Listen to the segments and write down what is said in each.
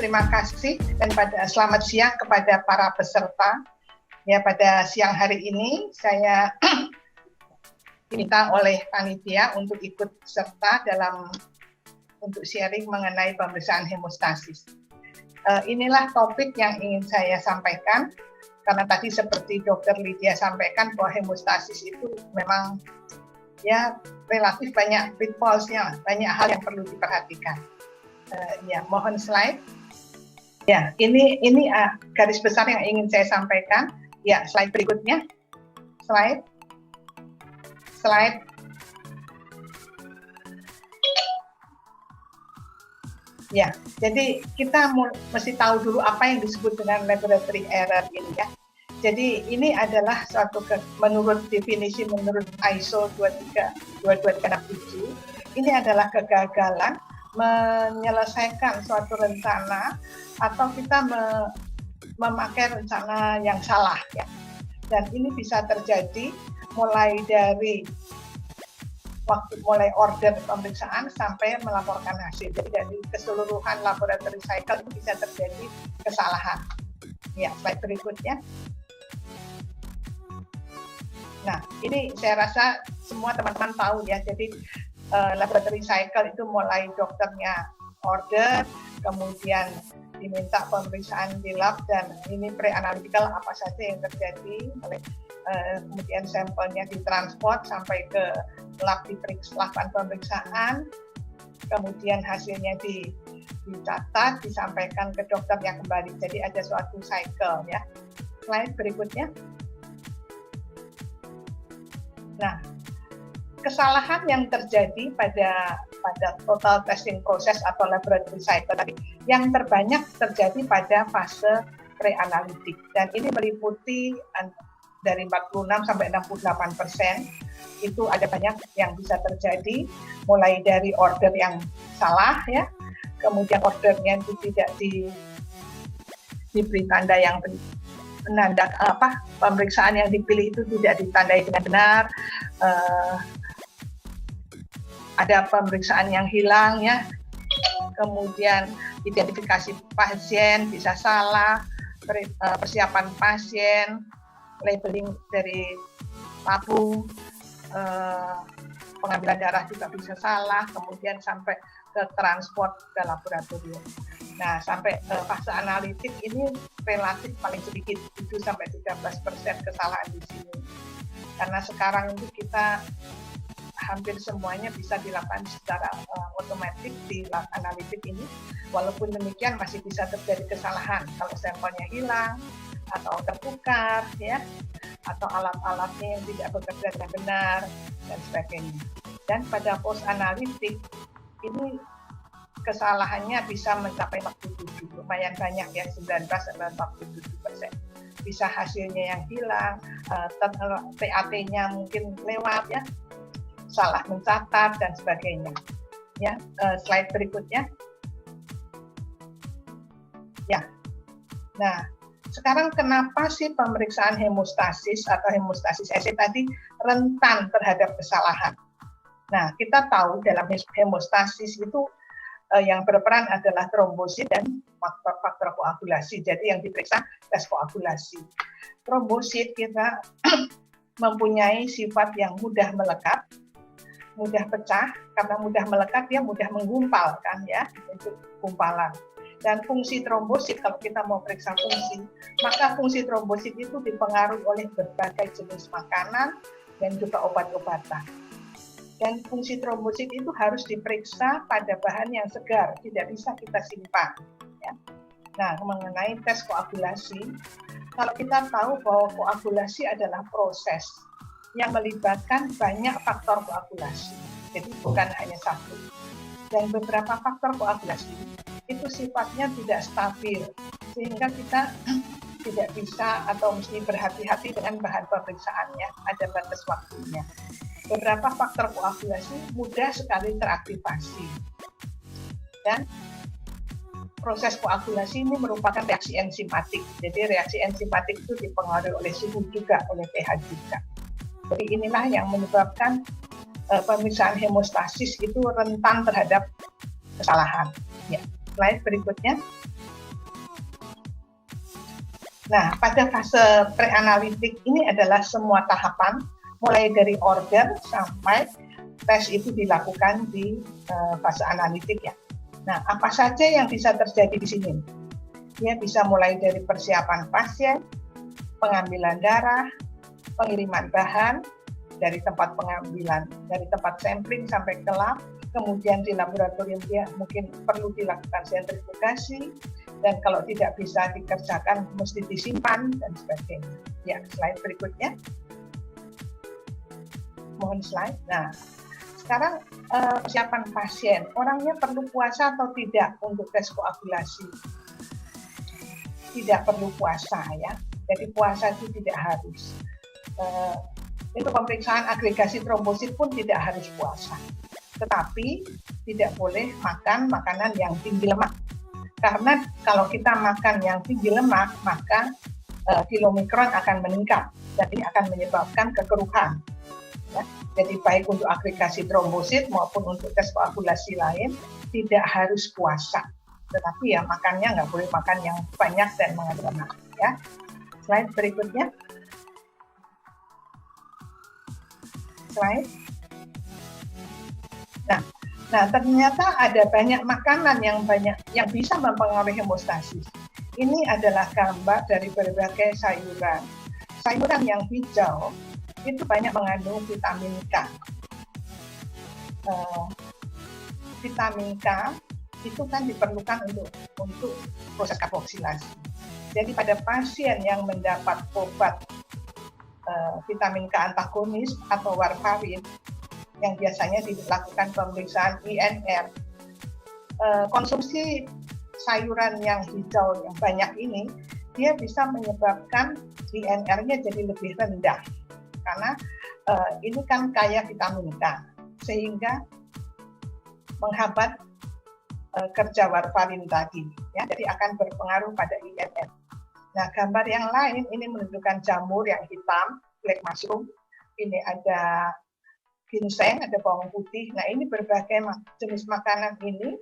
terima kasih dan selamat siang kepada para peserta. Ya, pada siang hari ini saya diminta oleh panitia untuk ikut serta untuk sharing mengenai pemeriksaan hemostasis. Inilah topik yang ingin saya sampaikan, karena tadi seperti Dr. Lydia sampaikan bahwa hemostasis itu memang ya relatif banyak pitfallsnya, banyak hal yang perlu diperhatikan. Ya, mohon slide. Ya, ini garis besar yang ingin saya sampaikan. Ya, slide berikutnya. Slide. Ya, jadi kita mesti tahu dulu apa yang disebut dengan laboratory error ini ya. Jadi ini adalah menurut definisi menurut ISO 22367, ini adalah kegagalan menyelesaikan suatu rencana atau kita memakai rencana yang salah ya. Dan ini bisa terjadi mulai dari mulai order pemeriksaan sampai melaporkan hasil. Jadi dari keseluruhan laboratory cycle itu bisa terjadi kesalahan. Ya, slide berikutnya. Nah, ini saya rasa semua teman-teman tahu ya. Jadi laboratory cycle itu mulai dokternya order, kemudian diminta pemeriksaan di lab, dan ini pre-analytical apa saja yang terjadi, kemudian sampelnya ditransport sampai ke lab, dilakukan pemeriksaan, kemudian hasilnya dicatat, disampaikan ke dokternya kembali. Jadi ada suatu cycle ya. Slide berikutnya. Nah, kesalahan yang terjadi pada total testing proses atau laboratory cycle tadi, yang terbanyak terjadi pada fase pre-analitik, dan ini meliputi dari 46 sampai 68%. Itu ada banyak yang bisa terjadi, mulai dari order yang salah ya, kemudian ordernya itu tidak diberi tanda yang pemeriksaan yang dipilih itu tidak ditandai dengan benar, ada pemeriksaan yang hilang ya, kemudian identifikasi pasien bisa salah, persiapan pasien, labeling dari tabung, pengambilan darah juga bisa salah, kemudian sampai ke transport ke laboratorium. Nah, sampai fase analitik ini relatif paling sedikit, 7-13% kesalahan di sini. Karena sekarang itu kita hampir semuanya bisa dilakukan secara otomatis di lab analitik ini. Walaupun demikian masih bisa terjadi kesalahan kalau sampelnya hilang atau tertukar ya, atau alat-alatnya yang tidak bekerja dengan benar dan sebagainya. Dan pada post analitik ini kesalahannya bisa mencapai 47, lumayan banyak ya, 19-47%. Bisa hasilnya yang hilang, TAT-nya mungkin lewat ya, salah mencatat dan sebagainya. Ya, slide berikutnya. Ya. Nah, sekarang kenapa sih pemeriksaan hemostasis atau hemostasis assay tadi rentan terhadap kesalahan? Nah, kita tahu dalam hemostasis itu yang berperan adalah trombosit dan faktor-faktor koagulasi. Jadi yang diperiksa tes koagulasi. Trombosit kita mempunyai sifat yang mudah melekat, mudah pecah. Karena mudah melekat dia mudah menggumpal kan ya, itu gumpalan. Dan fungsi trombosit, kalau kita mau periksa fungsi, maka fungsi trombosit itu dipengaruhi oleh berbagai jenis makanan dan juga obat-obatan. Dan fungsi trombosit itu harus diperiksa pada bahan yang segar, tidak bisa kita simpan. Ya. Nah, mengenai tes koagulasi, kalau kita tahu bahwa koagulasi adalah proses yang melibatkan banyak faktor koagulasi, jadi bukan hanya satu. Dan beberapa faktor koagulasi itu sifatnya tidak stabil, sehingga kita tidak bisa atau mesti berhati-hati dengan bahan pemeriksaannya, ada batas waktunya. Beberapa faktor koagulasi mudah sekali teraktivasi. Dan proses koagulasi ini merupakan reaksi enzimatik. Jadi reaksi enzimatik itu dipengaruhi oleh suhu juga, oleh pH juga. Jadi inilah yang menyebabkan pemeriksaan hemostasis itu rentan terhadap kesalahan. Ya, slide berikutnya. Nah, pada fase preanalitik ini adalah semua tahapan, mulai dari order sampai tes itu dilakukan di fase analitik ya. Nah, apa saja yang bisa terjadi di sini? Dia bisa mulai dari persiapan pasien, pengambilan darah, pengiriman bahan dari tempat pengambilan, dari tempat sampling sampai ke lab, kemudian di laboratorium dia mungkin perlu dilakukan sentrifugasi, dan kalau tidak bisa dikerjakan mesti disimpan dan sebagainya. Ya, slide berikutnya. Mohon slide. Nah, sekarang persiapan pasien. Orangnya perlu puasa atau tidak untuk tes koagulasi? Tidak perlu puasa ya. Jadi puasa itu tidak harus. Untuk pemeriksaan agregasi trombosit pun tidak harus puasa. Tetapi tidak boleh makan makanan yang tinggi lemak. Karena kalau kita makan yang tinggi lemak, maka kilomikron akan meningkat dan ini akan menyebabkan kekeruhan. Ya. Jadi baik untuk agregasi trombosit maupun untuk tes koagulasi lain tidak harus puasa. Tetapi ya makannya nggak boleh makan yang banyak dan mengandung lemak. Ya. Slide berikutnya. Slide. Nah, ternyata ada banyak makanan yang bisa mempengaruhi hemostasis. Ini adalah gambar dari berbagai sayuran. Sayuran yang hijau itu banyak mengandung vitamin K. Vitamin K itu kan diperlukan untuk proses karboksilasi. Jadi pada pasien yang mendapat obat vitamin K antagonis atau warfarin, yang biasanya dilakukan pemeriksaan INR. Konsumsi sayuran yang hijau yang banyak ini, dia bisa menyebabkan INR-nya jadi lebih rendah. Karena ini kan kaya vitamin K, sehingga menghambat kerja warfarin tadi. Ya, jadi akan berpengaruh pada INR. Nah, gambar yang lain ini menunjukkan jamur yang hitam, black mushroom. Ini ada ginseng, ada bawang putih. Nah, ini berbagai jenis makanan ini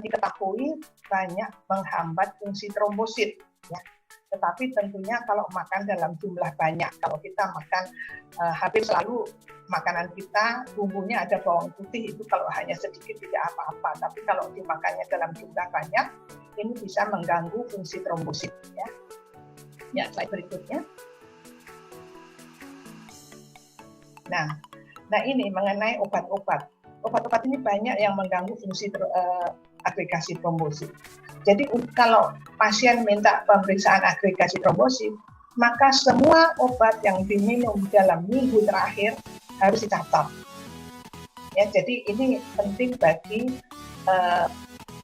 diketahui banyak menghambat fungsi trombosit. Ya. Tetapi tentunya kalau makan dalam jumlah banyak, kalau kita makan hampir selalu makanan kita bumbunya ada bawang putih, itu kalau hanya sedikit tidak apa-apa. Tapi kalau dimakannya dalam jumlah banyak, ini bisa mengganggu fungsi trombosit. Ya, ya slide berikutnya. Nah ini mengenai obat-obat. Obat-obat ini banyak yang mengganggu fungsi agregasi trombosit. Jadi kalau pasien minta pemeriksaan agregasi trombosit, maka semua obat yang diminum dalam minggu terakhir harus dicatat. Ya, jadi ini penting bagi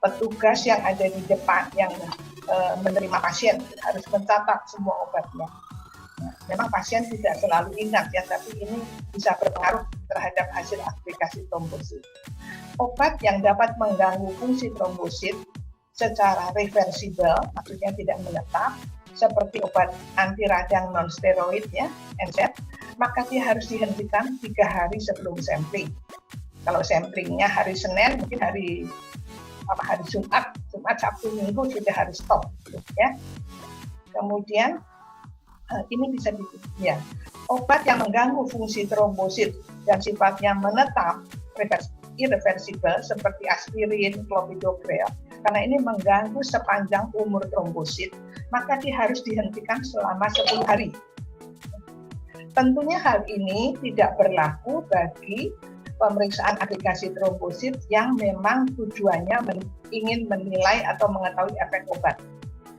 petugas yang ada di depan yang menerima pasien, harus mencatat semua obatnya. Memang pasien tidak selalu ingat ya, tapi ini bisa berpengaruh terhadap hasil agregasi trombosit. Obat yang dapat mengganggu fungsi trombosit secara reversibel, maksudnya tidak menetap, seperti obat anti radang non-steroid ya, NSAID, maka dia harus dihentikan 3 hari sebelum sampling. Kalau samplingnya hari Senin, mungkin hari Jumat, Sabtu, Minggu sudah harus stop, ya. Kemudian ini bisa ya. Obat yang mengganggu fungsi trombosit dan sifatnya menetap irreversibel seperti aspirin, clopidogrel, karena ini mengganggu sepanjang umur trombosit, maka dia harus dihentikan selama 10 hari. Tentunya hal ini tidak berlaku bagi pemeriksaan agregasi trombosit yang memang tujuannya ingin menilai atau mengetahui efek obat.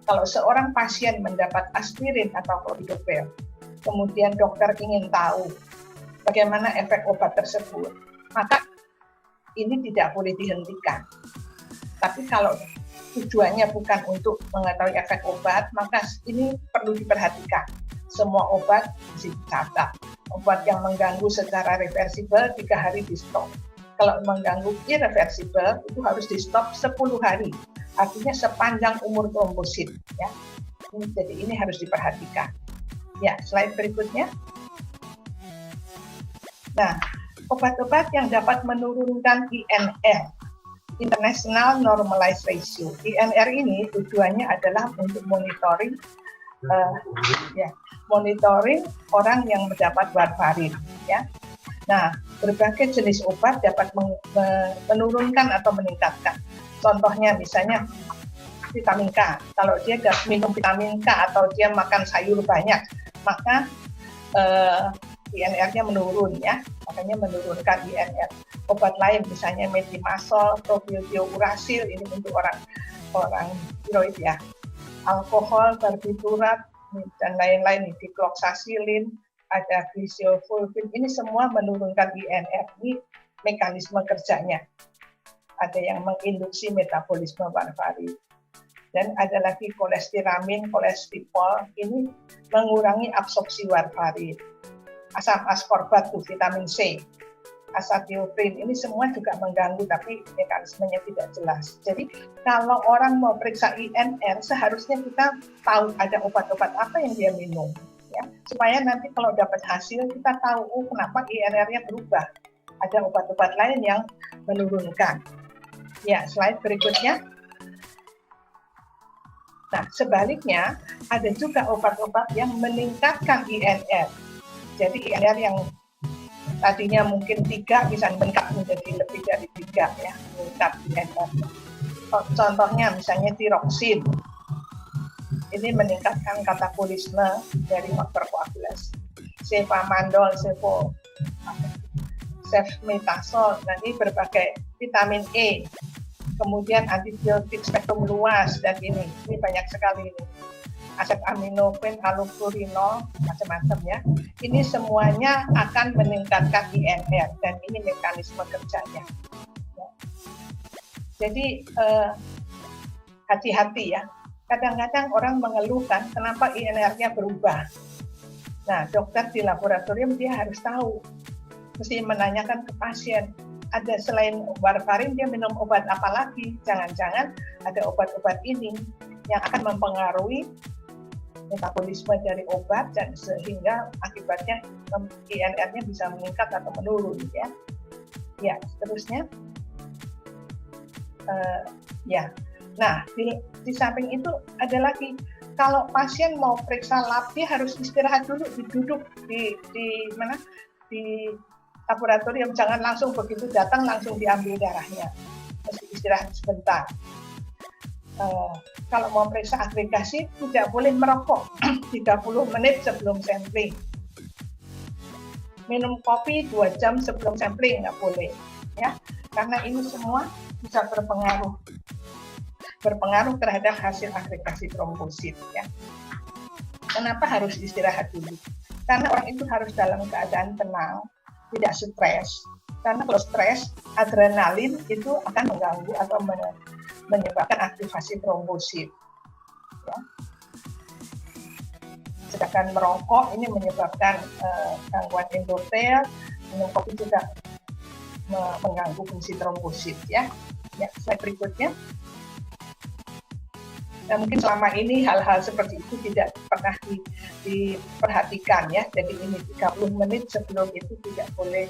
Kalau seorang pasien mendapat aspirin atau clopidogrel, kemudian dokter ingin tahu bagaimana efek obat tersebut, maka ini tidak boleh dihentikan. Tapi kalau tujuannya bukan untuk mengetahui efek obat, maka ini perlu diperhatikan. Semua obat mesti dicatat. Obat yang mengganggu secara reversibel 3 hari di stop. Kalau mengganggu irreversibel itu harus di stop 10 hari. Artinya sepanjang umur trombosit. Ya. Jadi ini harus diperhatikan. Ya, slide berikutnya. Nah, obat-obat yang dapat menurunkan INR, International Normalized Ratio. INR ini tujuannya adalah untuk monitoring ya, monitoring orang yang mendapat warfarin, ya. Nah, berbagai jenis obat dapat menurunkan atau meningkatkan. Contohnya misalnya vitamin K. Kalau dia minum vitamin K atau dia makan sayur banyak, maka INR-nya menurun, ya. Makanya menurunkan INR. Obat lain misalnya metimazol, propiondiurasil, ini untuk orang tiroid, ya. Alkohol, barbiturat, dan lain-lain, dikloxacillin, ada glisolfulvin, ini semua menurunkan INR. Ini mekanisme kerjanya. Ada yang menginduksi metabolisme warfarin. Dan ada lagi kolestiramin, kolesterol, ini mengurangi absorpsi warfarin. Asam askorbat, vitamin C, asatioprine, ini semua juga mengganggu, tapi mekanismenya tidak jelas. Jadi kalau orang mau periksa INR, seharusnya kita tahu ada obat-obat apa yang dia minum, ya, supaya nanti kalau dapat hasil kita tahu kenapa INR-nya berubah. Ada obat-obat lain yang menurunkan. Ya, slide berikutnya. Nah, sebaliknya ada juga obat-obat yang meningkatkan INR. Jadi INR yang tadinya mungkin 3 bisa meningkat menjadi lebih dari 3, ya, meningkat INR. Contohnya misalnya tiroksin. Ini meningkatkan katabolisme dari faktor koagulasi. Cefamandol, cefmetazol, nanti berbagai vitamin E, kemudian antibiotik spektrum luas, dan ini banyak sekali ini. Acetaminophen, allopurinol, macam-macam, ya. Ini semuanya akan meningkatkan INR dan ini mekanisme kerjanya. Ya. Jadi hati-hati, ya. Kadang-kadang orang mengeluhkan kenapa INR-nya berubah. Nah, dokter di laboratorium dia harus tahu, mesti menanyakan ke pasien, ada selain warfarin dia minum obat apa lagi? Jangan-jangan ada obat-obat ini yang akan mempengaruhi metabolisme dari obat dan sehingga akibatnya INR-nya bisa meningkat atau menurun, ya. Ya, seterusnya. Ya. Nah, di samping itu ada lagi, kalau pasien mau periksa lab dia harus istirahat dulu, duduk di mana? Di laboratorium, jangan langsung begitu datang langsung diambil darahnya, mesti istirahat sebentar. Kalau mau periksa agregasi tidak boleh merokok 30 menit sebelum sampling. Minum kopi 2 jam sebelum sampling nggak boleh, ya, karena ini semua bisa berpengaruh terhadap hasil agregasi trombosit, ya. Kenapa harus istirahat dulu? Karena orang itu harus dalam keadaan tenang, tidak stres. Karena kalau stres, adrenalin itu akan mengganggu atau menyebabkan aktivasi trombosit. Ya. Sedangkan merokok ini menyebabkan gangguan endotel, minum kopi juga mengganggu fungsi trombosit, ya. Ya, slide berikutnya. Nah, mungkin selama ini hal-hal seperti itu tidak pernah diperhatikan, ya. Jadi ini 30 menit sebelum itu tidak boleh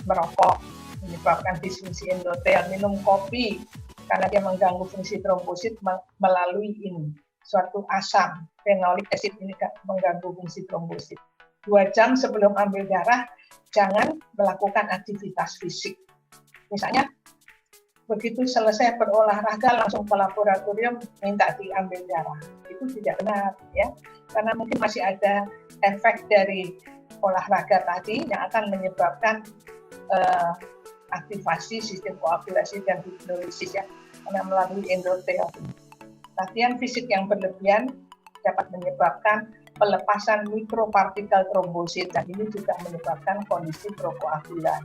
merokok, menyebabkan disfungsi endotel. Minum kopi karena dia mengganggu fungsi trombosit melalui ini suatu asam phenolic acid, ini mengganggu fungsi trombosit. 2 jam sebelum ambil darah jangan melakukan aktivitas fisik. Misalnya begitu selesai berolahraga langsung ke laboratorium minta diambil darah, itu tidak benar, ya, karena mungkin masih ada efek dari olahraga tadi yang akan menyebabkan aktivasi sistem koagulasi dan hidrolisis, ya, karena melalui endotel. Latihan fisik yang berlebihan dapat menyebabkan pelepasan mikropartikel trombosit dan ini juga menyebabkan kondisi prokoagulan.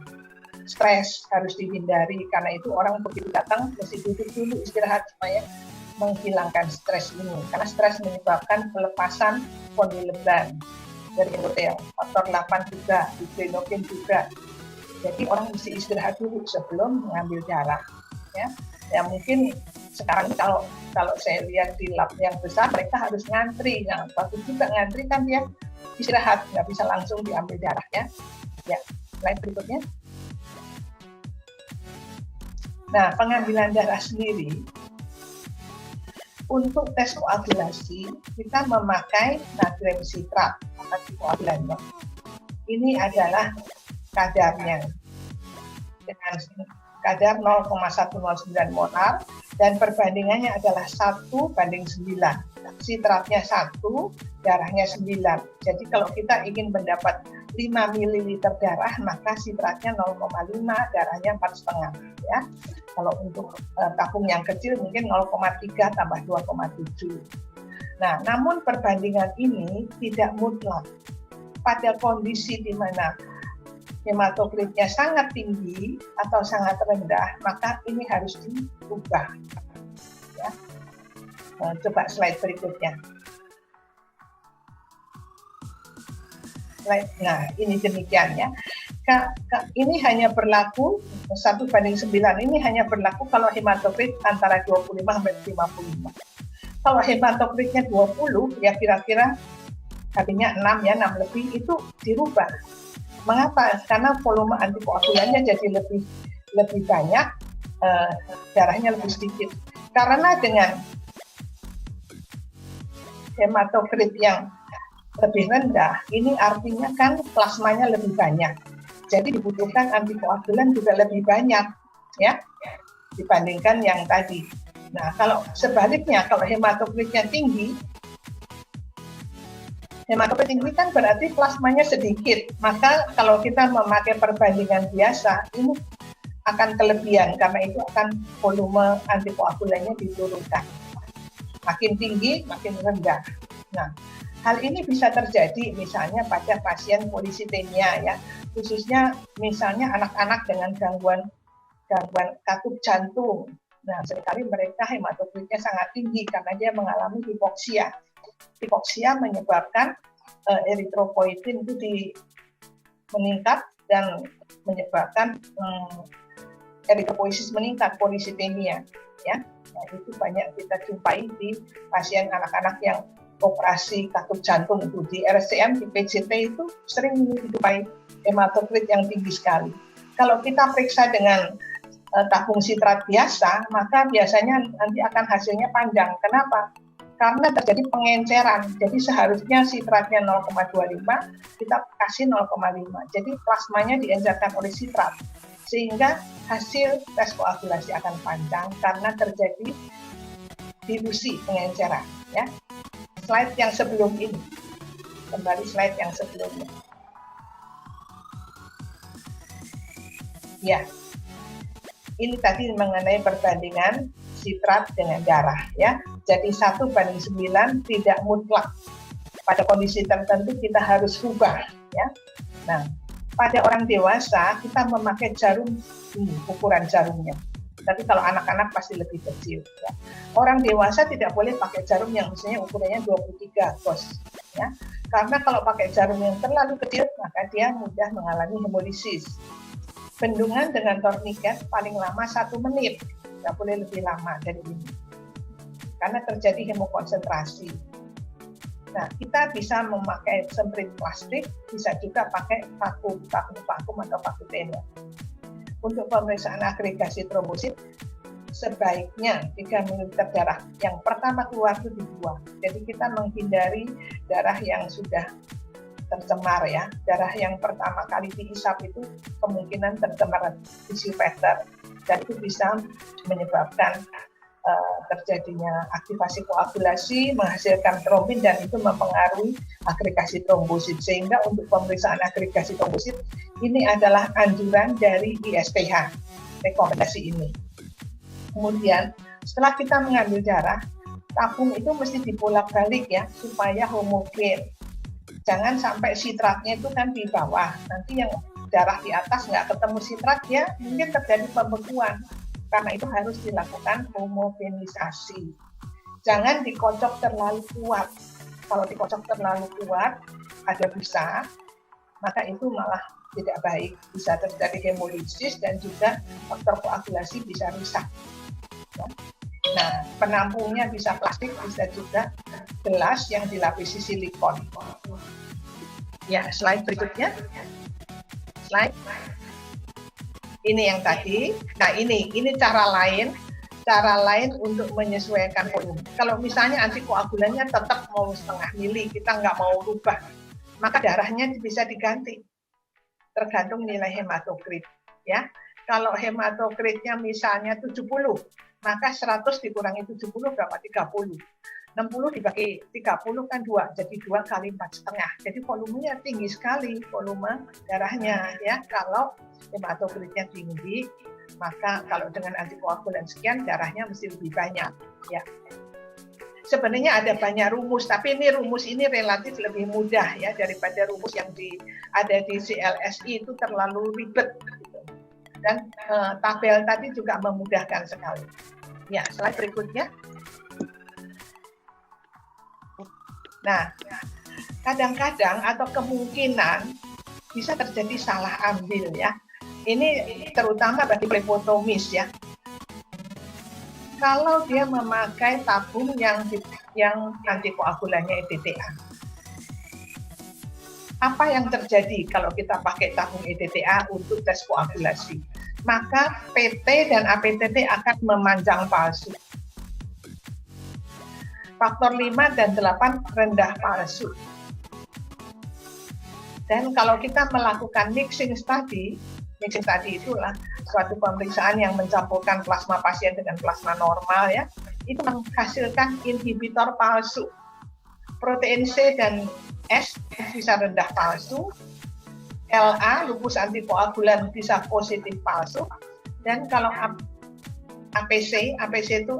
Stres harus dihindari, karena itu orang begitu datang mesti duduk dulu istirahat supaya menghilangkan stres ini, karena stres menyebabkan pelepasan polileban dari endotel, faktor 8 juga, diklinogen juga. Jadi orang mesti istirahat dulu sebelum mengambil darah, ya. Ya mungkin sekarang kalau saya lihat di lab yang besar mereka harus ngantri, nah waktu juga ngantri kan dia istirahat, nggak bisa langsung diambil darahnya. Ya, slide berikutnya. Nah, pengambilan darah sendiri Untuk tes koagulasi, kita memakai natrium sitrat antikoagulannya. Ini adalah kadarnya dengan kadar 0,109 molar dan perbandingannya adalah 1:9. Sitratnya 1, darahnya 9. Jadi kalau kita ingin mendapat 5 ml darah, maka sitratnya 0,5, darahnya 4,5 ya. Kalau untuk tabung yang kecil mungkin 0,3 tambah 2,7. Nah, namun perbandingan ini tidak mutlak. Pada kondisi di mana hematokritnya sangat tinggi atau sangat rendah, maka ini harus diubah. Ya. Coba slide berikutnya. Nah, ini demikian ya. Ini hanya berlaku 1:9. Ini hanya berlaku kalau hematokrit antara 25 sampai 55. Kalau hematokritnya 20, ya kira-kira artinya 6 ya, 6 lebih, itu dirubah. Mengapa? Karena volume antikoagulannya jadi lebih banyak, darahnya lebih sedikit. Karena dengan hematokrit yang lebih rendah, ini artinya kan plasmanya lebih banyak. Jadi dibutuhkan antikoagulan juga lebih banyak, ya, dibandingkan yang tadi. Nah, kalau sebaliknya, kalau hematokritnya tinggi, hematokrit tinggi kan berarti plasmanya sedikit. Maka kalau kita memakai perbandingan biasa, ini akan kelebihan karena itu akan volume antikoagulannya diturunkan. Makin tinggi, makin rendah. Nah, hal ini bisa terjadi misalnya pada pasien polisitemia ya, khususnya misalnya anak-anak dengan gangguan katup jantung. Nah, seringkali mereka hematokritnya sangat tinggi karena dia mengalami hipoksia. Hipoksia menyebabkan eritropoietin itu meningkat dan menyebabkan eritropoiesis meningkat, polisitemia ya. Nah, itu banyak kita jumpai di pasien anak-anak yang operasi katup jantung itu. Di RSCM, di PCT itu sering dijumpai hematokrit yang tinggi sekali. Kalau kita periksa dengan tabung sitrat biasa, maka biasanya nanti akan hasilnya panjang. Kenapa? Karena terjadi pengenceran. Jadi seharusnya sitratnya 0,25, kita kasih 0,5. Jadi plasmanya diencerkan oleh sitrat. Sehingga hasil tes koagulasi akan panjang karena terjadi dilusi pengenceran. Ya. Slide yang sebelum ini. Kembali slide yang sebelumnya. Ya. Ini tadi mengenai perbandingan sitrat dengan darah ya. Jadi 1:9 tidak mutlak. Pada kondisi tertentu kita harus rubah ya. Nah, pada orang dewasa kita memakai jarum ini, ukuran jarumnya. Tapi kalau anak-anak pasti lebih kecil ya. Orang dewasa tidak boleh pakai jarum yang misalnya ukurannya 23 gauge ya. Karena kalau pakai jarum yang terlalu kecil maka dia mudah mengalami hemolisis. Bendungan dengan torniket paling lama 1 menit, nggak boleh lebih lama dari ini, karena terjadi hemokonsentrasi. Nah, kita bisa memakai semprit plastik, bisa juga pakai vakum atau vakutena. Untuk pemeriksaan agregasi trombosit, sebaiknya 3 ml darah yang pertama keluar itu dibuang. Jadi kita menghindari darah yang sudah tercemar ya. Darah yang pertama kali dihisap itu kemungkinan tercemar tissue factor dan itu bisa menyebabkan terjadinya aktivasi koagulasi, menghasilkan trombin dan itu mempengaruhi agregasi trombosit. Sehingga untuk pemeriksaan agregasi trombosit ini adalah anjuran dari ISPH, rekomendasi ini. Kemudian setelah kita mengambil darah, tabung itu mesti dibolak-balik ya supaya homogen. Jangan sampai sitratnya itu kan di bawah, nanti yang darah di atas nggak ketemu sitrat ya mungkin terjadi pembekuan. Karena itu harus dilakukan homogenisasi. Jangan dikocok terlalu kuat. Kalau dikocok terlalu kuat, ada busa, maka itu malah tidak baik. Bisa terjadi hemolisis dan juga faktor koagulasi bisa rusak. Nah, penampungnya bisa plastik, bisa juga gelas yang dilapisi silikon. Ya, slide berikutnya. Slide. Ini yang tadi. Nah, ini cara lain cara lain untuk menyesuaikan volume. Kalau misalnya antikoagulannya tetap mau 0,5 mili, kita nggak mau rubah, maka darahnya bisa diganti, tergantung nilai hematokrit. Ya, kalau hematokritnya misalnya 70, maka 100 dikurangi 70 berapa? 30. 60 dibagi 30 kan 2, jadi 2 kali 4,5. Jadi volumenya tinggi sekali, volume darahnya ya. Kalau hematokritnya tinggi, maka kalau dengan antikoagulan sekian darahnya mesti lebih banyak ya. Sebenarnya ada banyak rumus, tapi rumus ini relatif lebih mudah ya daripada rumus yang ada di CLSI, itu terlalu ribet gitu. Dan tabel tadi juga memudahkan sekali. Ya, slide berikutnya. Nah, kadang-kadang atau kemungkinan bisa terjadi salah ambil ya. Ini terutama bagi plepotomis ya. Kalau dia memakai tabung yang antikoagulannya EDTA. Apa yang terjadi kalau kita pakai tabung EDTA untuk tes koagulasi? Maka PT dan APTT akan memanjang palsu. Faktor 5 dan 8 rendah palsu. Dan kalau kita melakukan mixing study itulah suatu pemeriksaan yang mencampurkan plasma pasien dengan plasma normal ya, itu menghasilkan inhibitor palsu. Protein C dan S bisa rendah palsu, LA lupus antikoagulan bisa positif palsu, dan kalau APC itu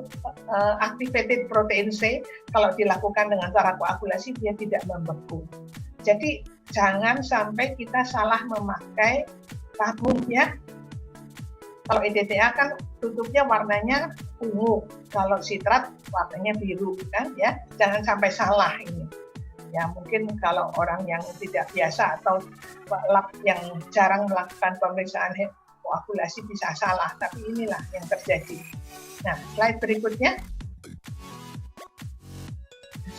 activated protein C, kalau dilakukan dengan cara koagulasi dia tidak membeku. Jadi jangan sampai kita salah memakai tabung ya. Kalau EDTA kan tutupnya warnanya ungu, kalau sitrat warnanya biru kan ya. Jangan sampai salah ini. Ya mungkin kalau orang yang tidak biasa atau yang jarang melakukan pemeriksaan koagulasi bisa salah, tapi inilah yang terjadi. Nah, slide berikutnya.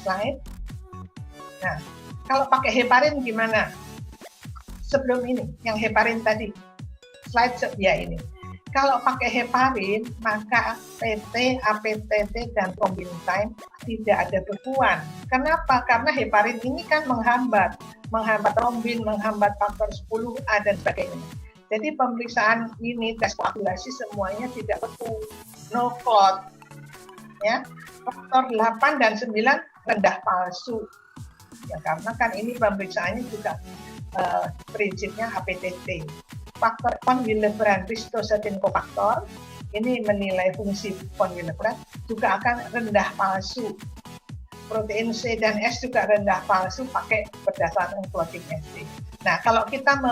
Slide. Nah, kalau pakai heparin gimana? Sebelum ini, yang heparin tadi. Slide ya ini. Kalau pakai heparin, maka PT, APTT, dan trombin-time tidak ada bekuan. Kenapa? Karena heparin ini kan menghambat trombin, menghambat faktor 10A dan sebagainya. Jadi pemeriksaan ini, tes koagulasi semuanya tidak beku, no clot. Ya, faktor 8 dan 9 rendah palsu. Ya, karena kan ini pemeriksaannya juga prinsipnya APTT. Faktor von Willebrand, ristosetin kofaktor, ini menilai fungsi von Willebrand, juga akan rendah palsu. Protein C dan S juga rendah palsu pakai berdasarkan clotting assay. Nah, kalau kita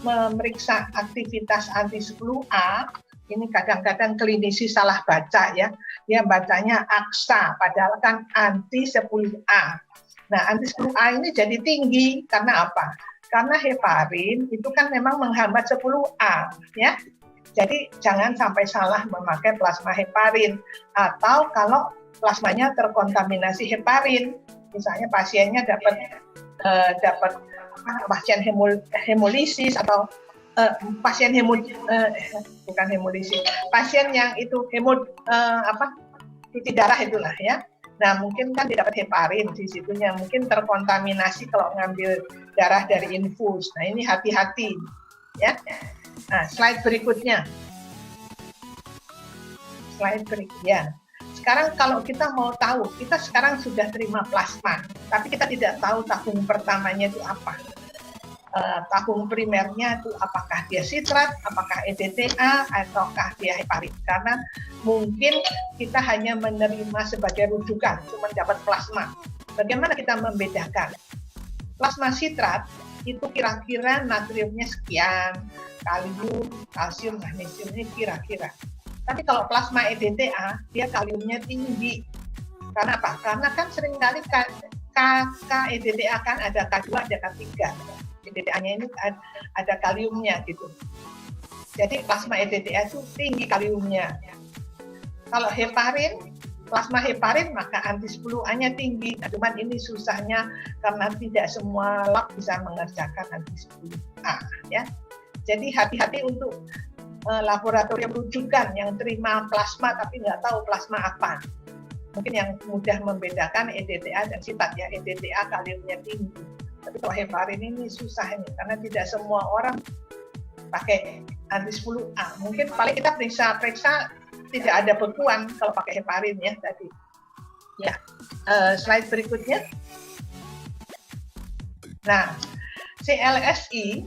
memeriksa aktivitas anti-10A, ini kadang-kadang klinisi salah baca ya. Dia bacanya AXA, padahal kan anti-10A. Nah, anti-10A ini jadi tinggi karena apa? Karena heparin itu kan memang menghambat 10A ya. Jadi jangan sampai salah memakai plasma heparin, atau kalau plasmanya terkontaminasi heparin, misalnya pasiennya dapat pasien hemolisis atau pasien bukan hemolisis, pasien yang itu cuci darah itulah ya. Nah, mungkin kan tidak dapat heparin di situnya, mungkin terkontaminasi kalau ngambil darah dari infus. Nah, ini hati-hati ya. Nah, slide berikutnya. Slide berikutnya. Sekarang kalau kita mau tahu, kita sekarang sudah terima plasma, tapi kita tidak tahu tabung pertamanya itu apa. Tabung primernya itu apakah dia sitrat, apakah EDTA, ataukah dia heparin. Karena mungkin kita hanya menerima sebagai rujukan, cuma dapat plasma. Bagaimana kita membedakan? Plasma sitrat itu kira-kira natriumnya sekian, kalium, kalsium, magnesium ini kira-kira. Tapi kalau plasma EDTA, dia kaliumnya tinggi. Karena apa? Karena kan seringkali EDTA kan ada K2, ada K3. EDTA-nya ini ada kaliumnya gitu. Jadi plasma EDTA itu tinggi kaliumnya. Kalau heparin, plasma heparin maka anti-10A-nya tinggi. Nah, cuman ini susahnya karena tidak semua lab bisa mengerjakan anti-10A ya. Jadi hati-hati untuk laboratorium rujukan yang terima plasma tapi nggak tahu plasma apa. Mungkin yang mudah membedakan EDTA dan CITAT ya, EDTA kaliumnya tinggi. Tapi kalau heparin ini susah ini karena tidak semua orang pakai anti 10A. Mungkin paling kita periksa tidak ada bekuan kalau pakai heparin ya tadi. Ya, slide berikutnya. Nah, CLSI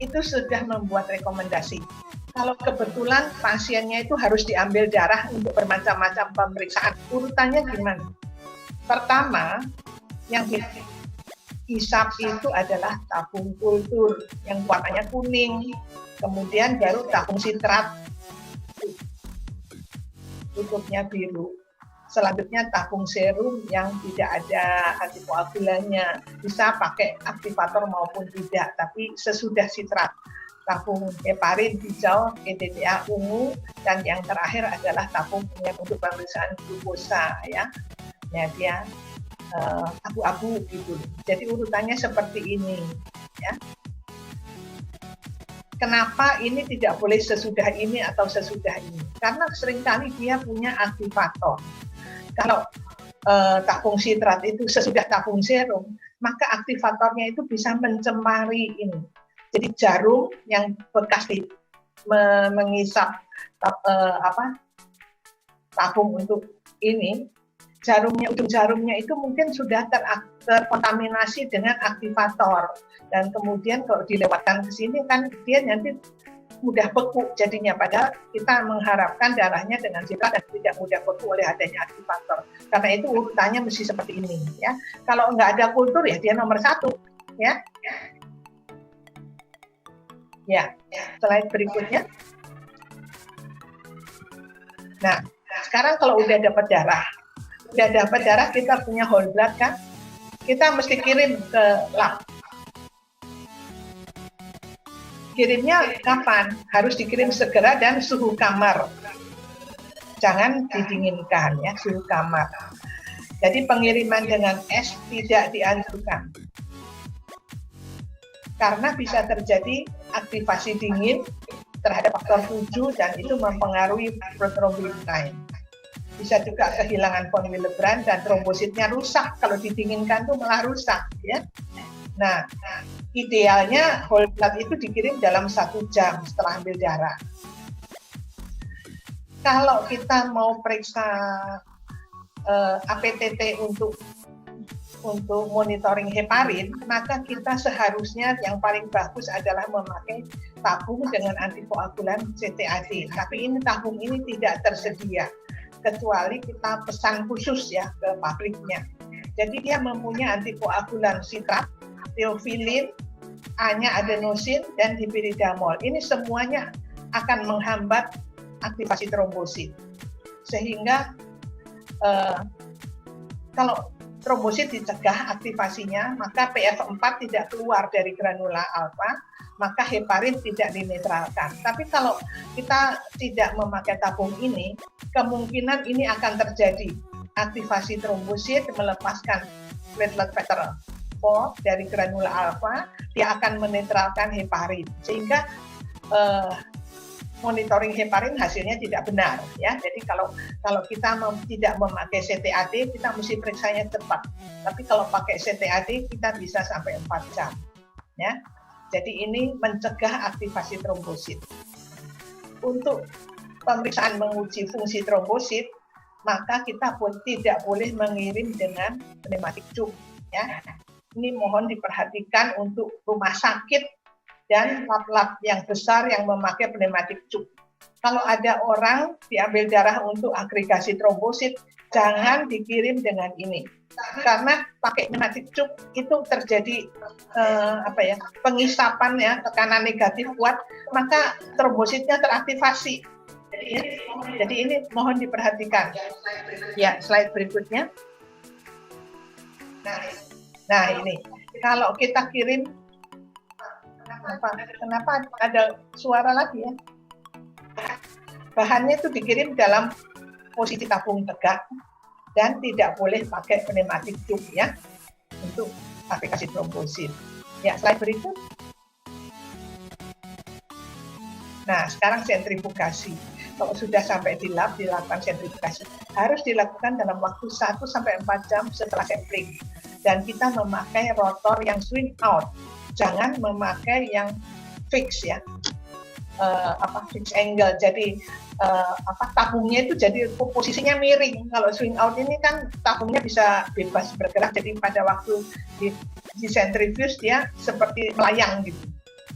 itu sudah membuat rekomendasi. Kalau kebetulan pasiennya itu harus diambil darah untuk bermacam-macam pemeriksaan, urutannya gimana? Pertama, yang dihisap itu adalah tabung kultur yang warnanya kuning, kemudian baru tabung sitrat, tutupnya biru. Selanjutnya tabung serum yang tidak ada antikoagulannya, bisa pakai aktivator maupun tidak, tapi sesudah sitrat. Tabung heparin hijau, EDTA ungu, dan yang terakhir adalah tabung yang untuk pemeriksaan glukosa ya. Ya dia abu-abu gitu. Jadi urutannya seperti ini ya. Kenapa ini tidak boleh sesudah ini atau sesudah ini? Karena seringkali dia punya aktivator. Kalau tabung sitrat itu sesudah tabung serum, maka aktivatornya itu bisa mencemari ini. Jadi jarum yang bekas mengisap tabung untuk ini, ujung jarumnya itu mungkin sudah terkontaminasi dengan aktivator. Dan kemudian kalau dilewatkan ke sini kan dia nanti mudah beku jadinya, padahal kita mengharapkan darahnya dengan sitrat dan tidak mudah beku oleh adanya aktivator. Karena itu urutannya mesti seperti ini ya. Kalau nggak ada kultur ya dia nomor 1 ya. Ya, slide berikutnya. Nah, sekarang kalau udah dapat darah, kita punya whole blood kan, kita mesti kirim ke lab. Kirimnya kapan? Harus dikirim segera dan suhu kamar. Jangan didinginkan ya, suhu kamar. Jadi pengiriman dengan es tidak dianjurkan. Karena bisa terjadi aktivasi dingin terhadap faktor 7 dan itu mempengaruhi prothrombin. Bisa juga kehilangan von Willebrand dan trombositnya rusak. Kalau didinginkan tuh malah rusak ya. Nah, idealnya whole blood itu dikirim dalam 1 jam setelah ambil darah. Kalau kita mau periksa APTT untuk monitoring heparin, maka kita seharusnya yang paling bagus adalah memakai tabung dengan antikoagulan CTAD. Tapi ini tabung ini tidak tersedia, kecuali kita pesan khusus ya ke pabriknya. Jadi dia mempunyai antikoagulan sitrat, theophylline, A-nya adenosin, dan dipiridamol. Ini semuanya akan menghambat aktivasi trombosit. Sehingga kalau trombosit dicegah aktivasinya, maka PF4 tidak keluar dari granula alfa, maka heparin tidak dinetralkan. Tapi kalau kita tidak memakai tabung ini, kemungkinan ini akan terjadi. Aktivasi trombosit melepaskan platelet factor 4 dari granula alfa, dia akan menetralkan heparin. Sehingga monitoring heparin hasilnya tidak benar ya. Jadi kalau kita tidak memakai CTAD, kita mesti periksanya cepat. Tapi kalau pakai CTAD kita bisa sampai 4 jam ya. Jadi ini mencegah aktivasi trombosit. Untuk pemeriksaan menguji fungsi trombosit, maka kita pun tidak boleh mengirim dengan pneumatic tube ya. Ini mohon diperhatikan untuk rumah sakit dan lab-lab yang besar yang memakai pneumatic tube. Kalau ada orang diambil darah untuk agregasi trombosit, jangan dikirim dengan ini. Karena pakai pneumatic tube itu terjadi pengisapan ya, tekanan negatif kuat, maka trombositnya teraktivasi. Jadi ini mohon diperhatikan. Ya, slide berikutnya. Nah ini, kalau kita kirim Kenapa ada suara lagi ya? Bahannya itu dikirim dalam posisi tabung tegak dan tidak boleh pakai pneumatic tube ya untuk aplikasi trombosit. Ya, slide berikut. Nah, sekarang sentrifugasi. Kalau sudah sampai di lab, dilakukan sentrifugasi. Harus dilakukan dalam waktu 1-4 jam setelah sampling. Dan kita memakai rotor yang swing out. Jangan memakai yang fix ya. Fix angle. Jadi tabungnya itu jadi posisinya miring. Kalau swing out ini kan tabungnya bisa bebas bergerak. Jadi pada waktu di centrifuge dia seperti melayang gitu.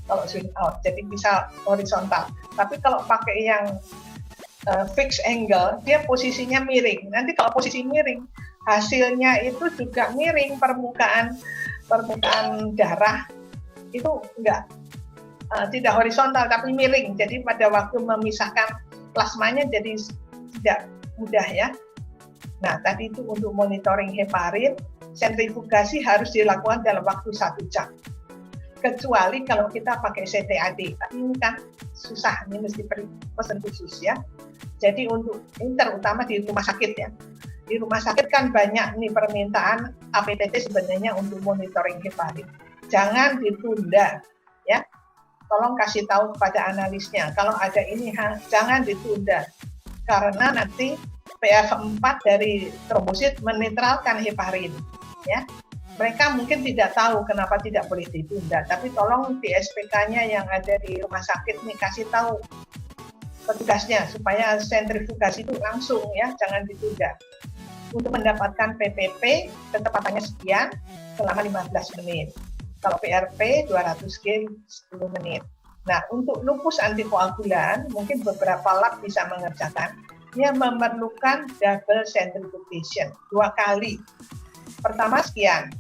Kalau swing out, jadi bisa horizontal. Tapi kalau pakai yang fixed angle, dia posisinya miring. Nanti kalau posisi miring, hasilnya itu juga miring, permukaan darah itu tidak horizontal tapi miring. Jadi pada waktu memisahkan plasmanya jadi tidak mudah ya. Nah, tadi itu untuk monitoring heparin, sentrifugasi harus dilakukan dalam waktu 1 jam. Kecuali kalau kita pakai CTAD, tapi ini kan susah, ini mesti pesan khusus ya. Jadi ini terutama di rumah sakit ya. Di rumah sakit kan banyak nih permintaan APTT sebenarnya untuk monitoring heparin. Jangan ditunda ya. Tolong kasih tahu kepada analisnya kalau ada ini jangan ditunda karena nanti PF4 dari trombosit menetralkan heparin ya. Mereka mungkin tidak tahu kenapa tidak boleh ditunda, tapi tolong di SPK-nya yang ada di rumah sakit nih kasih tahu petugasnya supaya sentrifugasi itu langsung ya, jangan ditunda. Untuk mendapatkan PPP kecepatannya sekian selama 15 menit. Kalau PRP 200G 10 menit. Nah, untuk lupus antikoagulan mungkin beberapa lab bisa mengerjakan. Dia memerlukan double centrifugation 2 kali. Pertama sekian,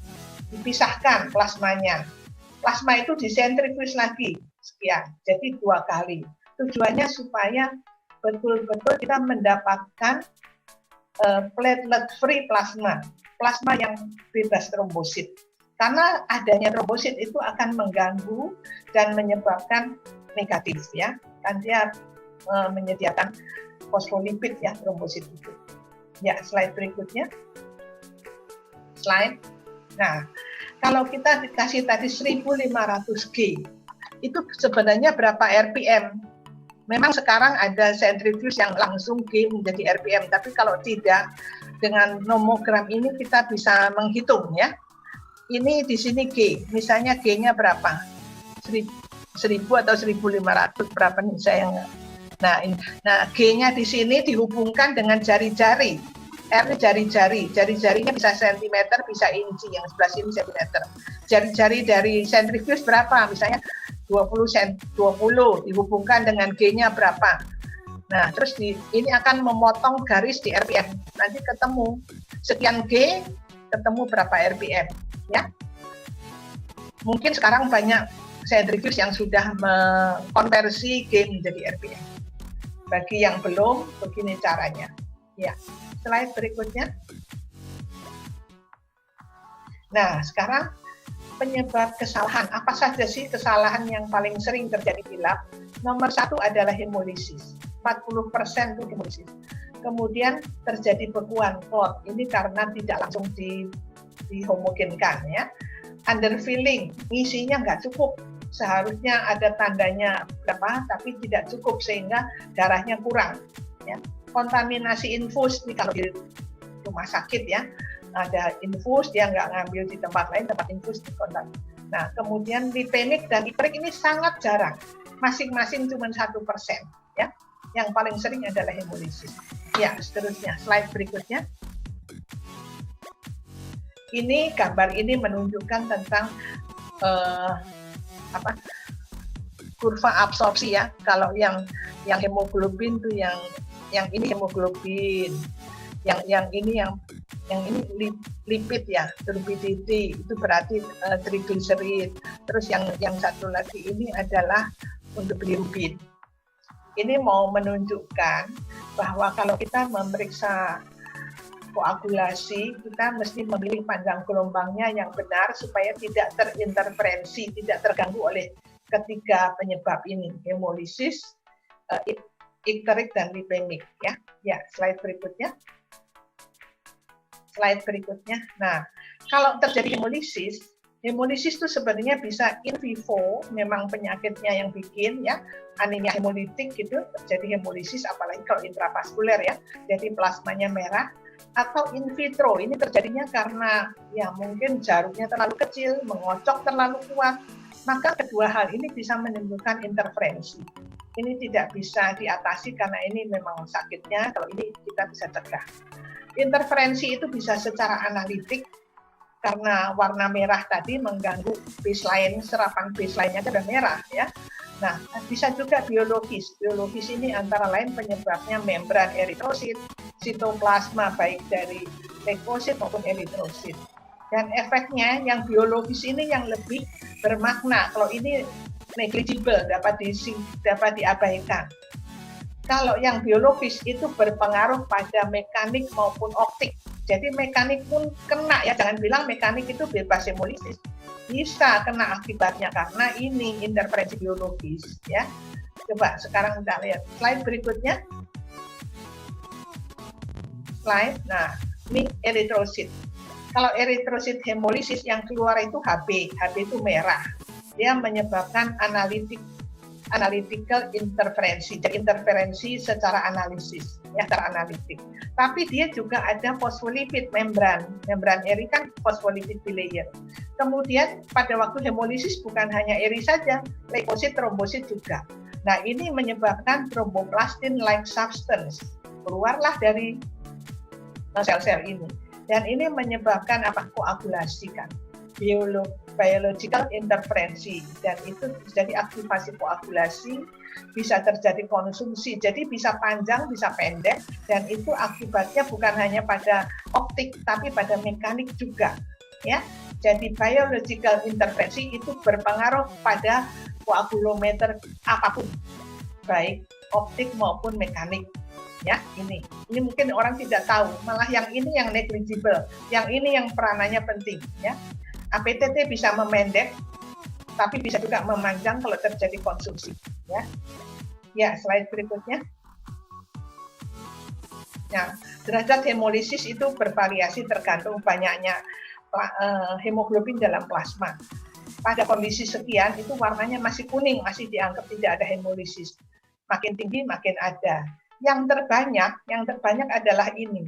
dipisahkan plasmanya. Plasma itu disentrifuge lagi sekian, jadi 2 kali. Tujuannya supaya betul-betul kita mendapatkan platelet free plasma yang bebas trombosit. Karena adanya trombosit itu akan mengganggu dan menyebabkan negatif ya. Kan dia menyediakan fosfolipid ya trombosit itu. Ya, slide berikutnya. Slide. Nah, kalau kita dikasih tadi 1500G, itu sebenarnya berapa RPM? Memang sekarang ada centrifuge yang langsung G menjadi RPM, tapi kalau tidak, dengan nomogram ini kita bisa menghitung ya. Ini di sini G, misalnya G-nya berapa? 1000 atau 1500, berapa nih saya nggak. Nah, G-nya di sini dihubungkan dengan jari-jari. R jari-jarinya bisa sentimeter, bisa inci, yang sebelah sini sentimeter. Jari-jari dari sentrifuge berapa? Misalnya 20 dihubungkan dengan G-nya berapa. Nah, terus ini akan memotong garis di RPM. Nanti ketemu sekian G, ketemu berapa RPM, ya. Mungkin sekarang banyak sentrifuge yang sudah mengkonversi G menjadi RPM. Bagi yang belum, begini caranya. Ya, slide berikutnya. Nah, sekarang penyebab kesalahan. Apa saja sih kesalahan yang paling sering terjadi di lab? Nomor 1 adalah hemolisis. 40% itu hemolisis. Kemudian terjadi bekuan clot. Ini karena tidak langsung dihomogenkan ya. Underfilling, ngisinya nggak cukup. Seharusnya ada tandanya berapa, tapi tidak cukup sehingga darahnya kurang. Ya. Kontaminasi infus, nih kalau di rumah sakit ya, ada infus, dia nggak ngambil di tempat lain, tempat infus di kontak. Nah, kemudian lipemik dan hiperik ini sangat jarang, masing-masing cuma 1% ya. Yang paling sering adalah hemolisis. Ya, seterusnya, slide berikutnya. Ini gambar ini menunjukkan tentang kurva absorpsi ya. Kalau yang hemoglobin tuh yang ini hemoglobin, yang ini lipid ya, turbidity itu berarti triglycerid. Terus yang satu lagi ini adalah untuk bilirubin. Ini mau menunjukkan bahwa kalau kita memeriksa koagulasi, kita mesti memilih panjang gelombangnya yang benar supaya tidak terinterferensi, tidak terganggu oleh ketiga penyebab ini, hemolisis, ikterik, dan lipemik. Ya, slide berikutnya. Slide berikutnya. Nah, kalau terjadi hemolisis Hemolisis itu sebenarnya bisa in vivo, memang penyakitnya yang bikin ya, anemia hemolitik gitu, terjadi hemolisis apalagi kalau intravaskuler ya, jadi plasmanya merah, atau in vitro, ini terjadinya karena ya mungkin jarumnya terlalu kecil, mengocok terlalu kuat, maka kedua hal ini bisa menimbulkan interferensi. Ini tidak bisa diatasi karena ini memang sakitnya, kalau ini kita bisa cegah. Interferensi itu bisa secara analitik, karena warna merah tadi mengganggu baseline, serapan baseline-nya sudah merah ya. Nah, bisa juga biologis. Biologis ini antara lain penyebabnya membran eritrosit, sitoplasma baik dari leukosit maupun eritrosit. Dan efeknya yang biologis ini yang lebih bermakna. Kalau ini negligible, dapat diabaikan. Kalau yang biologis itu berpengaruh pada mekanik maupun optik. Jadi mekanik pun kena ya, jangan bilang mekanik itu bebas hemolisis. Bisa kena akibatnya karena ini interferensi biologis ya. Coba sekarang kita lihat slide berikutnya. Slide. Nah, ini eritrosit. Kalau eritrosit hemolisis yang keluar itu HB. HB itu merah. Dia menyebabkan analytical interferensi, jadi interferensi secara analisis, ya secara analitik. Tapi dia juga ada fosfolipid membran eri kan fosfolipid bilayer. Kemudian pada waktu hemolisis bukan hanya eri saja, leukosit, trombosit juga. Nah ini menyebabkan thromboplastin-like substance keluarlah dari sel-sel ini, dan ini menyebabkan apa? Koagulasi kan, biological interferensi, dan itu jadi aktivasi koagulasi, bisa terjadi konsumsi, jadi bisa panjang, bisa pendek, dan itu akibatnya bukan hanya pada optik, tapi pada mekanik juga, ya. Jadi biological intervensi itu berpengaruh pada koagulometer apapun, baik optik maupun mekanik. Ya, ini mungkin orang tidak tahu, malah yang ini yang negligible, yang ini yang peranannya penting, ya. APTT bisa memendek, tapi bisa juga memanjang kalau terjadi konsumsi. Ya, ya slide berikutnya. Nah, derajat hemolisis itu bervariasi tergantung banyaknya hemoglobin dalam plasma. Pada kondisi sekian itu warnanya masih kuning, masih dianggap tidak ada hemolisis. Makin tinggi makin ada. Yang terbanyak adalah ini,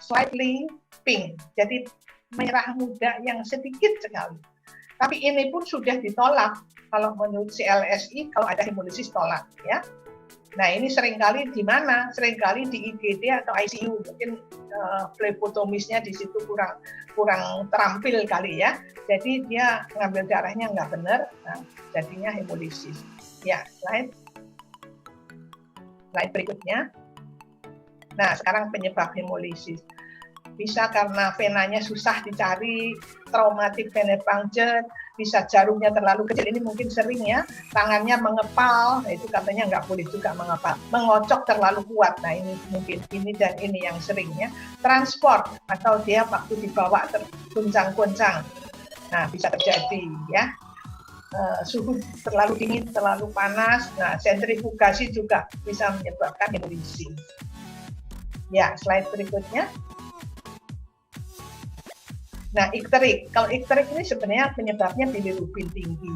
slightly pink. Jadi merah muda yang sedikit sekali. Tapi ini pun sudah ditolak kalau menurut CLSI, kalau ada hemolisis tolak ya. Nah ini seringkali di mana? Seringkali di IGD atau ICU, mungkin phlebotomisnya di situ kurang terampil kali ya. Jadi dia ngambil darahnya nggak benar, nah, jadinya hemolisis. Ya, slide berikutnya. Nah sekarang penyebab hemolisis. Bisa karena venanya susah dicari, traumatic vena puncture, bisa jarumnya terlalu kecil, ini mungkin sering ya, tangannya mengepal, nah itu katanya nggak boleh juga mengepal, mengocok terlalu kuat, nah ini mungkin ini dan ini yang sering ya, transport atau dia waktu dibawa terguncang-guncang, nah bisa terjadi ya, suhu terlalu dingin, terlalu panas, nah sentrifugasi juga bisa menyebabkan hemolisis. Ya, slide berikutnya. Nah, ikterik. Kalau ikterik ini sebenarnya penyebabnya bilirubin tinggi.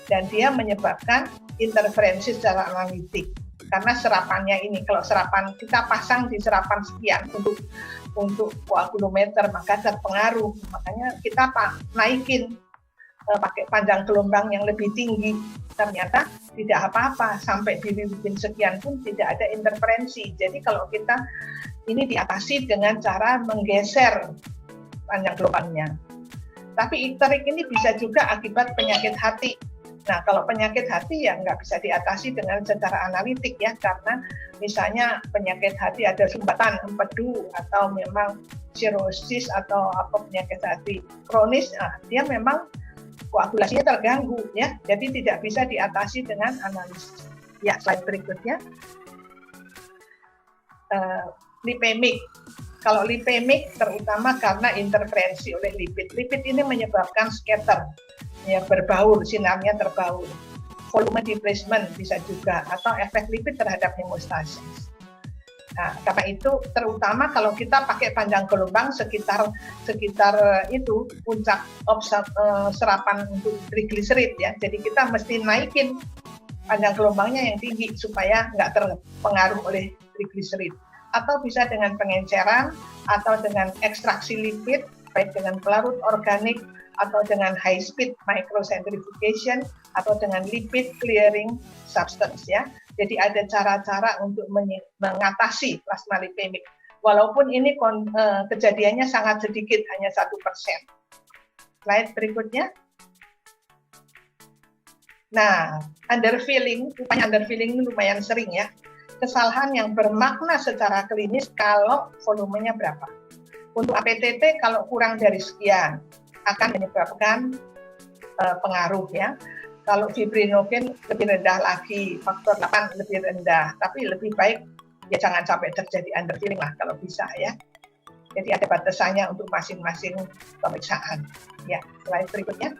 Dan dia menyebabkan interferensi secara analitik. Karena serapannya ini, kalau serapan kita pasang di serapan sekian untuk koagulometer, maka terpengaruh. Makanya kita naikin pakai panjang gelombang yang lebih tinggi. Ternyata tidak apa-apa. Sampai bilirubin sekian pun tidak ada interferensi. Jadi kalau kita ini diatasi dengan cara menggeser panjang gelombangnya. Tapi ikterik ini bisa juga akibat penyakit hati. Nah, kalau penyakit hati ya nggak bisa diatasi dengan secara analitik ya, karena misalnya penyakit hati ada sumbatan, empedu, atau memang sirosis atau apa penyakit hati kronis, nah, dia memang koagulasinya terganggu ya, jadi tidak bisa diatasi dengan analisis. Ya, slide berikutnya. Lipemik. Kalau lipemik terutama karena interferensi oleh lipid. Lipid ini menyebabkan scatter, ya berbaur, sinarnya terbaur. Volume displacement bisa juga, atau efek lipid terhadap hemostasis. Nah, karena itu terutama kalau kita pakai panjang gelombang sekitar itu puncak serapan untuk trigliserid ya. Jadi kita mesti naikin panjang gelombangnya yang tinggi supaya nggak terpengaruh oleh trigliserid. Atau bisa dengan pengenceran atau dengan ekstraksi lipid baik dengan pelarut organik atau dengan high speed microcentrifugation atau dengan lipid clearing substance ya. Jadi ada cara-cara untuk mengatasi plasma lipemik. Walaupun ini kejadiannya sangat sedikit, hanya 1%. Slide berikutnya. Nah, underfilling, rupanya underfilling ini lumayan sering ya. Kesalahan yang bermakna secara klinis kalau volumenya berapa. Untuk APTT kalau kurang dari sekian akan menyebabkan pengaruh ya. Kalau fibrinogen lebih rendah lagi, faktor 8 lebih rendah, tapi lebih baik ya jangan sampai terjadi underfilling lah kalau bisa ya. Jadi ada batasannya untuk masing-masing pemeriksaan. Ya, slide berikutnya.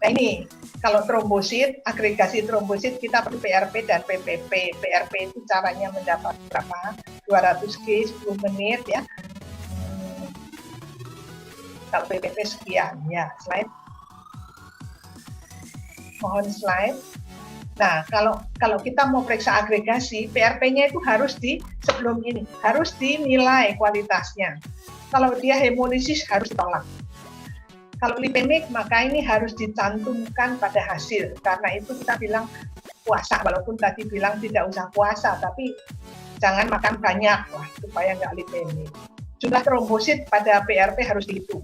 Nah ini, kalau trombosit, agregasi trombosit kita perlu PRP dan PPP. PRP itu caranya mendapat berapa? 200 G 10 menit ya. Kalau PPP sekian ya, slide. Mohon slide. Nah, kalau kita mau periksa agregasi, PRP-nya itu harus sebelum ini harus dinilai kualitasnya. Kalau dia hemolisis harus ditolak. Kalau lipemik maka ini harus dicantumkan pada hasil. Karena itu kita bilang puasa, walaupun tadi bilang tidak usah puasa, tapi jangan makan banyak lah supaya nggak lipemik. Jumlah trombosit pada PRP harus dihitung.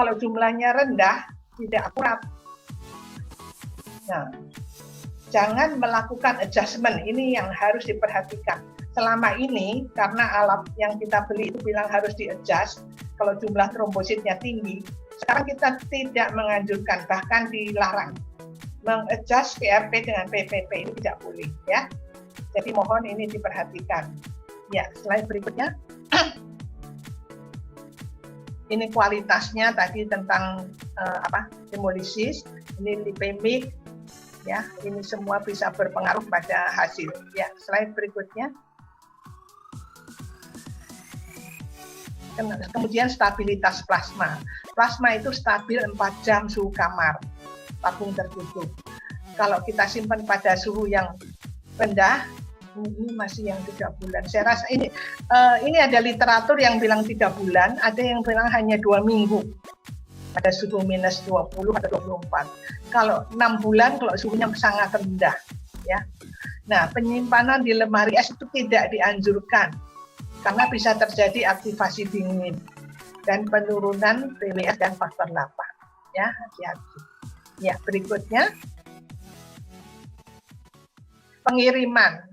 Kalau jumlahnya rendah, tidak akurat. Nah, jangan melakukan adjustment, ini yang harus diperhatikan. Selama ini, karena alat yang kita beli itu bilang harus di-adjust, kalau jumlah trombositnya tinggi, sekarang kita tidak menganjurkan, bahkan dilarang. Meng-adjust PRP dengan PPP ini tidak boleh, ya. Jadi mohon ini diperhatikan. Ya, slide berikutnya. Ini kualitasnya tadi tentang hemolisis, ini lipemik, ya, ini semua bisa berpengaruh pada hasil. Ya, slide berikutnya. Kemudian stabilitas plasma. Plasma itu stabil 4 jam suhu kamar, tabung tertutup. Kalau kita simpan pada suhu yang rendah, ini masih yang 3 bulan. Saya rasa ini ada literatur yang bilang 3 bulan, ada yang bilang hanya 2 minggu. Pada suhu minus 20 atau 24. Kalau 6 bulan, kalau suhunya sangat rendah. Ya. Nah, penyimpanan di lemari es itu tidak dianjurkan. Karena bisa terjadi aktivasi dingin. Dan penurunan PWS dan faktor 8. Ya, hati-hati. Ya, berikutnya. Pengiriman.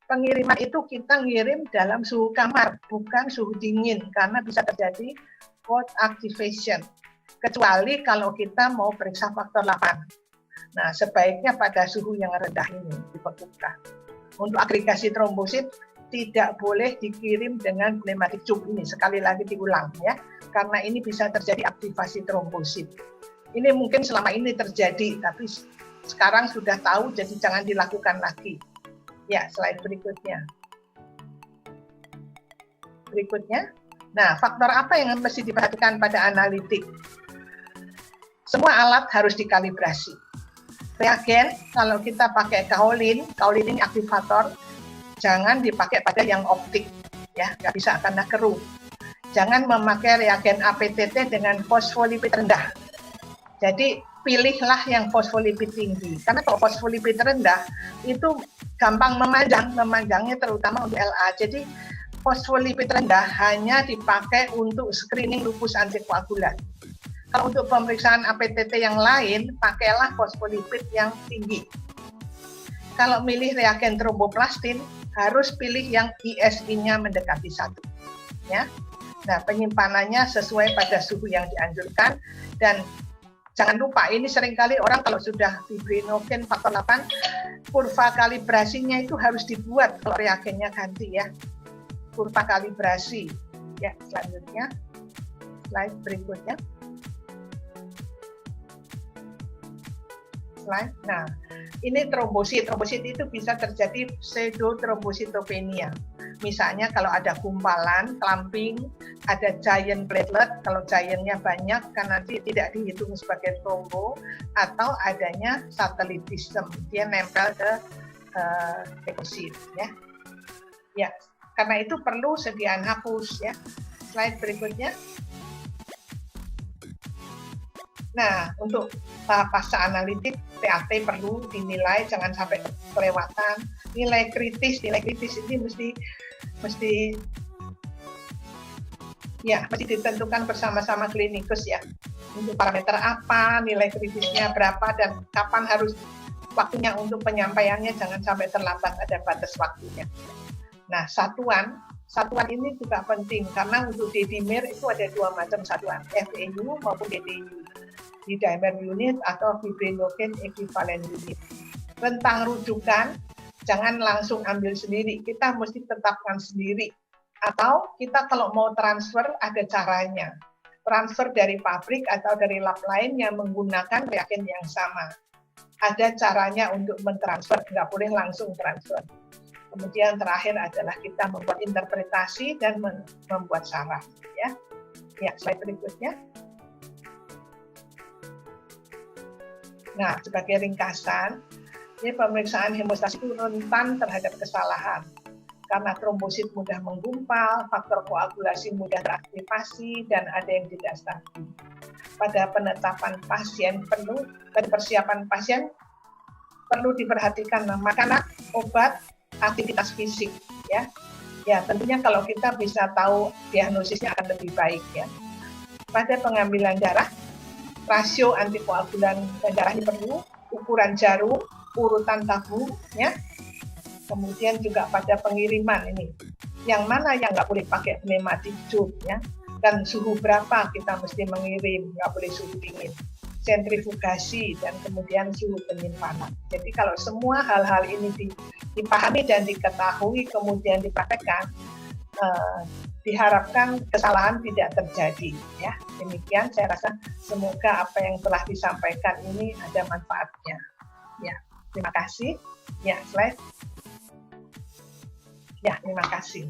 Pengiriman itu kita ngirim dalam suhu kamar, bukan suhu dingin. Karena bisa terjadi cold activation. Kecuali kalau kita mau periksa faktor 8. Nah, sebaiknya pada suhu yang rendah ini dibekukan. Untuk agregasi trombosit tidak boleh dikirim dengan pneumatic tube ini. Sekali lagi diulang ya, karena ini bisa terjadi aktivasi trombosit. Ini mungkin selama ini terjadi, tapi sekarang sudah tahu, jadi jangan dilakukan lagi. Ya, slide berikutnya. Berikutnya. Nah, faktor apa yang mesti diperhatikan pada analitik? Semua alat harus dikalibrasi. Reagen, kalau kita pakai kaolin ini aktivator, jangan dipakai pada yang optik, ya, nggak bisa karena keruh. Jangan memakai reagen APTT dengan fosfolipid rendah. Jadi pilihlah yang fosfolipid tinggi, karena kalau fosfolipid rendah itu gampang memanjangnya terutama untuk LA. Jadi fosfolipid rendah hanya dipakai untuk screening lupus antikoagulan. Kalau untuk pemeriksaan APTT yang lain, pakailah fosfolipid yang tinggi. Kalau milih reagen tromboplastin, harus pilih yang ISI-nya mendekati 1. Ya. Nah, penyimpanannya sesuai pada suhu yang dianjurkan. Dan jangan lupa, ini seringkali orang kalau sudah fibrinogen faktor 8, kurva kalibrasinya itu harus dibuat kalau reagennya ganti ya. Kurva kalibrasi. Ya, selanjutnya. Slide berikutnya. Nah, Ini trombosit. Trombosit itu bisa terjadi pseudotrombositopenia. Misalnya kalau ada gumpalan, clumping, ada giant platelet, kalau giantnya banyak kan nanti tidak dihitung sebagai trombo, atau adanya satelitism, dia nempel ke deposit ya. Ya, karena itu perlu sediaan hapus ya. Slide berikutnya. Nah, untuk tahap pasca analitik, TAT perlu dinilai, jangan sampai kelewatan. Nilai kritis ini mesti ditentukan bersama-sama klinikus ya. Untuk parameter apa, nilai kritisnya berapa, dan kapan harus waktunya untuk penyampaiannya, jangan sampai terlambat, ada batas waktunya. Nah, satuan ini juga penting, karena untuk D-dimer itu ada dua macam satuan, FEU maupun DDU. D-dimer unit atau fibrinogen equivalent unit. Rentang rujukan, jangan langsung ambil sendiri, kita mesti tetapkan sendiri. Atau kita kalau mau transfer, ada caranya. Transfer dari pabrik atau dari lab lain yang menggunakan reagen yang sama. Ada caranya untuk mentransfer, nggak boleh langsung transfer. Kemudian terakhir adalah kita membuat interpretasi dan membuat syarat. Ya, slide berikutnya. Nah, sebagai ringkasan, ini pemeriksaan hemostasis itu rentan terhadap kesalahan. Karena trombosit mudah menggumpal, faktor koagulasi mudah teraktivasi, dan ada yang tidak stabil. Pada penetapan pasien dan persiapan pasien perlu diperhatikan makanan, obat, aktivitas fisik. Ya, tentunya kalau kita bisa tahu diagnosisnya akan lebih baik ya. Pada pengambilan darah, rasio antikoagulan dan darahnya perlu, ukuran jarum, urutan tabung, ya. Kemudian juga pada pengiriman ini, yang mana yang nggak boleh pakai pneumatic tube, ya. Dan suhu berapa kita mesti mengirim, nggak boleh suhu dingin. Sentrifugasi dan kemudian suhu penyimpanan. Jadi kalau semua hal-hal ini dipahami dan diketahui kemudian dipraktekkan, diharapkan kesalahan tidak terjadi ya. Demikian saya rasa, semoga apa yang telah disampaikan ini ada manfaatnya. Ya, terima kasih. Ya, slide. Ya, terima kasih.